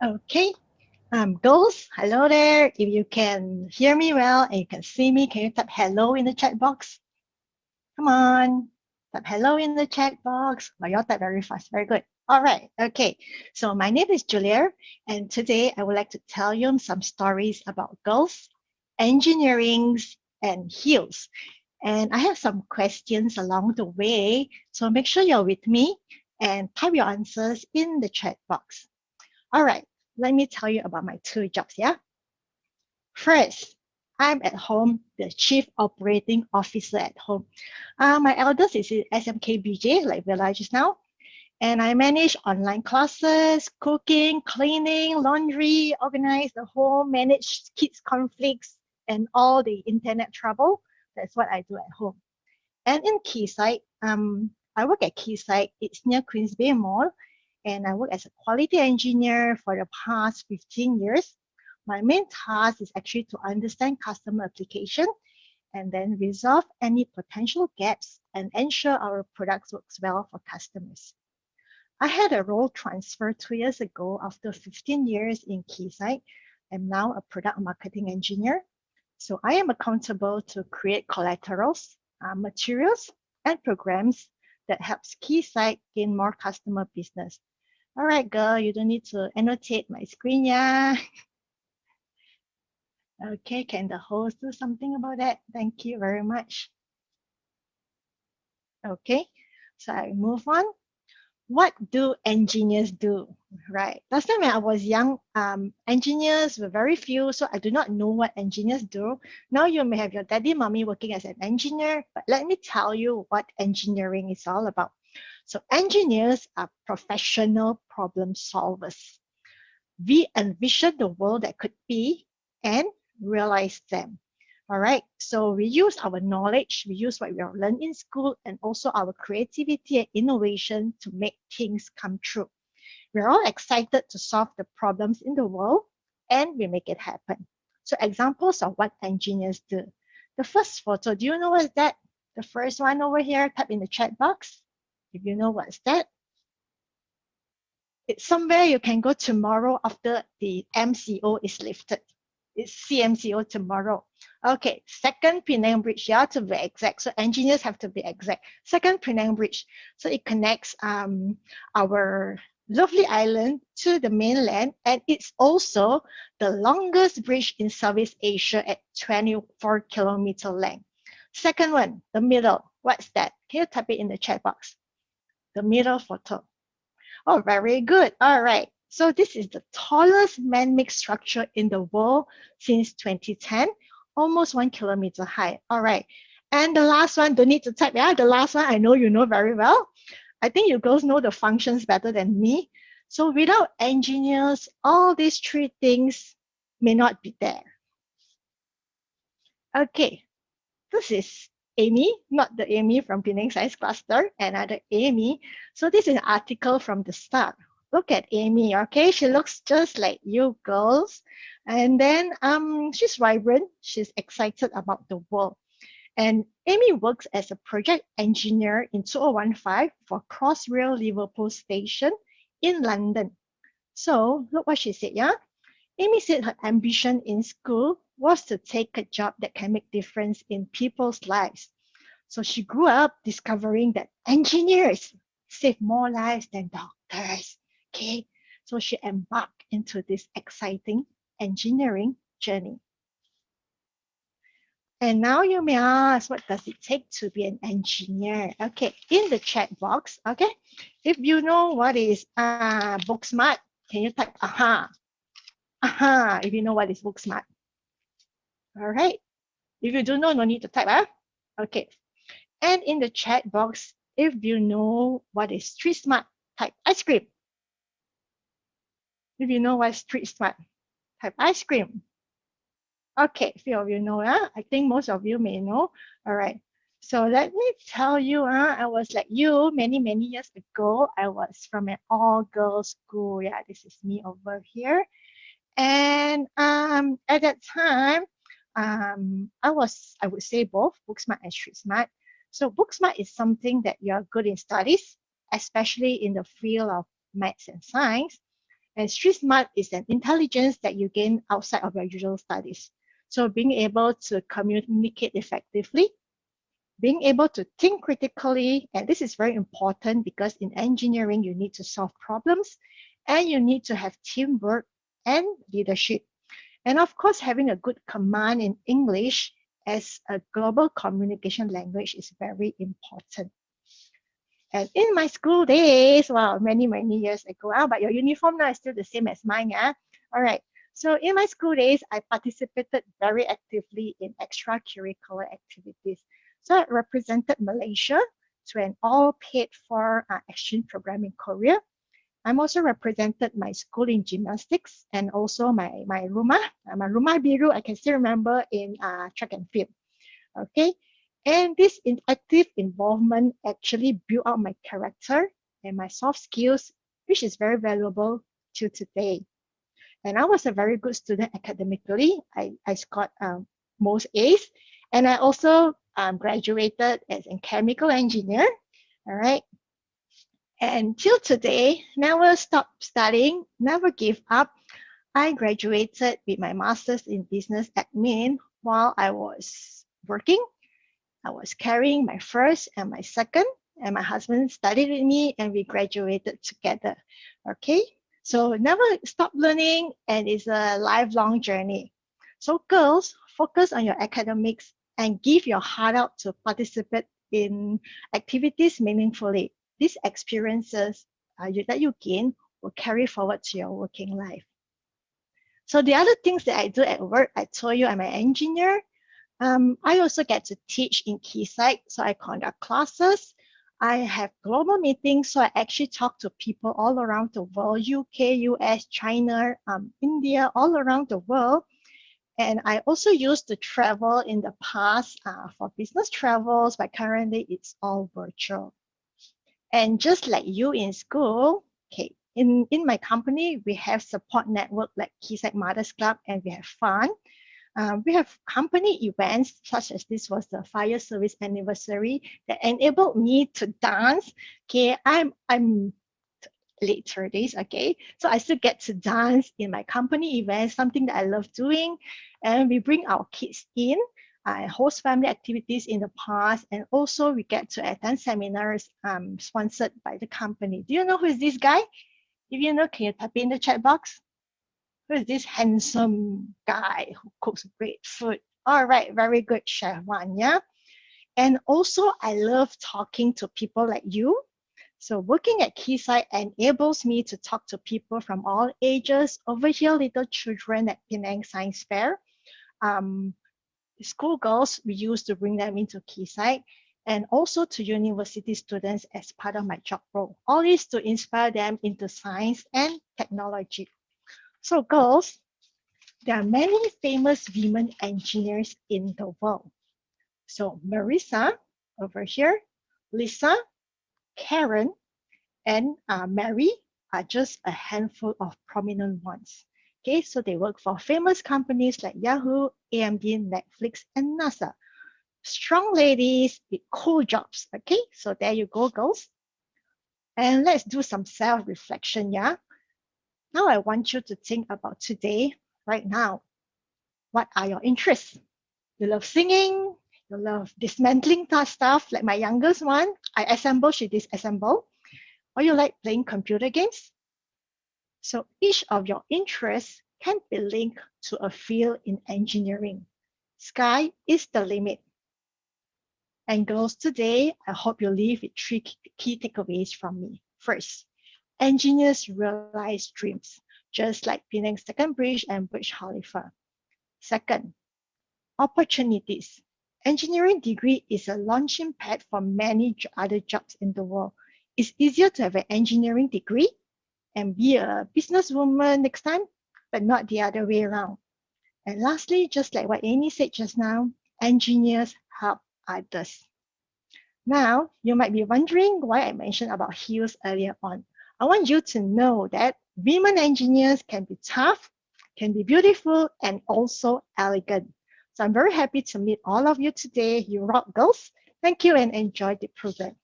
Okay, girls, hello there. If you can hear me well and you can see me, can you type hello in the chat box? Come on, type hello in the chat box. Well, you all type very fast. Very good. All right. Okay. So my name is Julia, and today I would like to tell you some stories about girls, engineering, and heels. And I have some questions along the way. So make sure you're with me and type your answers in the chat box. All right, let me tell you about my two jobs, yeah? First, I'm at home, the Chief Operating Officer at home. My eldest is in SMKBJ, like Villa just now, and I manage online classes, cooking, cleaning, laundry, organize the home, manage kids' conflicts, and all the internet trouble. That's what I do at home. And in Keysight, I work at Keysight. It's near Queens Bay Mall, and I work as a quality engineer for the past 15 years. My main task is actually to understand customer application and then resolve any potential gaps and ensure our products works well for customers. I had a role transfer 2 years ago after 15 years in Keysight. I'm now a product marketing engineer. So I am accountable to create collaterals, materials, and programs that helps Keysight gain more customer business. All right, girl, you don't need to annotate my screen, yeah? Okay, can the host do something about that? Thank you very much. Okay, so I move on. What do engineers do? Right. Last time when I was young, engineers were very few, so I do not know what engineers do. Now you may have your daddy, mommy working as an engineer, but let me tell you what engineering is all about. So engineers are professional problem solvers. We envision the world that could be and realize them. All right. So we use our knowledge, we use what we have learned in school, and also our creativity and innovation to make things come true. We're all excited to solve the problems in the world and we make it happen. So examples of what engineers do. The first photo, do you know what is that? The first one over here, type in the chat box. If you know what's that, it's somewhere you can go tomorrow after the MCO is lifted. It's CMCO tomorrow. Okay, second Penang Bridge, you have to be exact. So engineers have to be exact. Second Penang Bridge. So it connects our lovely island to the mainland, and it's also the longest bridge in Southeast Asia at 24-kilometer length. Second one, the middle. What's that? Can you type it in the chat box? The middle photo. Oh, very good. All right. So this is the tallest man-made structure in the world since 2010, almost 1 kilometer high. All right. And the last one, don't need to type. Yeah, the last one I know you know very well. I think you girls know the functions better than me. So without engineers, all these three things may not be there. Okay, this is Amy, not the Amy from Penang Science Cluster, another Amy. So this is an article from the start. Look at Amy, okay? She looks just like you girls. And then she's vibrant, she's excited about the world. And Amy works as a project engineer in 2015 for Crossrail Liverpool Station in London. So look what she said, yeah? Amy said her ambition in school was to take a job that can make difference in people's lives. So she grew up discovering that engineers save more lives than doctors. Okay, so she embarked into this exciting engineering journey. And now you may ask, what does it take to be an engineer? Okay, in the chat box, okay, if you know what is book smart, can you type aha? Aha, if you know what is book smart. All right. If you don't know, no need to type. Okay. And in the chat box, if you know what is street smart, type ice cream. If you know what is street smart, type ice cream. Okay, few of you know. I think most of you may know. All right. So let me tell you, I was like you many, many years ago. I was from an all-girls school. Yeah, this is me over here. And at that time, I would say both book smart and street smart. So book smart is something that you're good in studies, especially in the field of maths and science. And street smart is an intelligence that you gain outside of your usual studies. So being able to communicate effectively, being able to think critically, and this is very important because in engineering, you need to solve problems and you need to have teamwork and leadership. And of course, having a good command in English as a global communication language is very important. And in my school days, wow, many, many years ago, but your uniform now is still the same as mine, yeah? All right. So in my school days, I participated very actively in extracurricular activities. So I represented Malaysia to an all paid for exchange program in Korea. I'm also represented my school in gymnastics and also my rumah biru, I can still remember in track and field. Okay. And this active involvement actually built out my character and my soft skills, which is very valuable to today. And I was a very good student academically. I scored most A's. And I also graduated as a chemical engineer. All right. And till today, never stopped studying, never give up. I graduated with my master's in business admin while I was working. I was carrying my first and my second, and my husband studied with me, and we graduated together. Okay, so never stop learning, and it's a lifelong journey. So, girls, focus on your academics and give your heart out to participate in activities meaningfully. These experiences that you gain will carry forward to your working life. So, the other things that I do at work, I told you I'm an engineer. I also get to teach in Keysight, so I conduct classes. I have global meetings, so I actually talk to people all around the world, UK, US, China, India, all around the world. And I also used to travel in the past for business travels, but currently it's all virtual. And just like you in school, okay, in my company, we have support network like Keysight Mothers Club, and we have fun. We have company events such as this was the fire service anniversary that enabled me to dance. Okay, I'm late 30s, okay? So I still get to dance in my company events, something that I love doing. And we bring our kids in. I host family activities in the past, and also we get to attend seminars sponsored by the company. Do you know who is this guy? If you know, can you type in the chat box? Who is this handsome guy who cooks great food? All right, very good, Chef Wan, yeah? And also, I love talking to people like you. So working at Keysight enables me to talk to people from all ages. Over here, little children at Penang Science Fair. Schoolgirls, we used to bring them into Keysight, and also to university students as part of my job role. All this to inspire them into science and technology. So girls, there are many famous women engineers in the world. So Marissa over here, Lisa, Karen, and Mary are just a handful of prominent ones. Okay, so they work for famous companies like Yahoo, AMD, Netflix, and NASA. Strong ladies with cool jobs. Okay, so there you go, girls. And let's do some self-reflection, yeah? Now I want you to think about today, right now. What are your interests? You love singing, you love dismantling stuff like my youngest one. I assemble, she disassemble. Or you like playing computer games? So each of your interests can be linked to a field in engineering. Sky is the limit. And girls, today, I hope you leave with three key takeaways from me. First, engineers realize dreams, just like Penang Second Bridge and Burj Khalifa. Second, opportunities. Engineering degree is a launching pad for many other jobs in the world. It's easier to have an engineering degree and be a businesswoman next time, but not the other way around. And lastly, just like what Amy said just now, engineers help others. Now, you might be wondering why I mentioned about heels earlier on. I want you to know that women engineers can be tough, can be beautiful, and also elegant. So I'm very happy to meet all of you today. You rock, girls. Thank you and enjoy the program.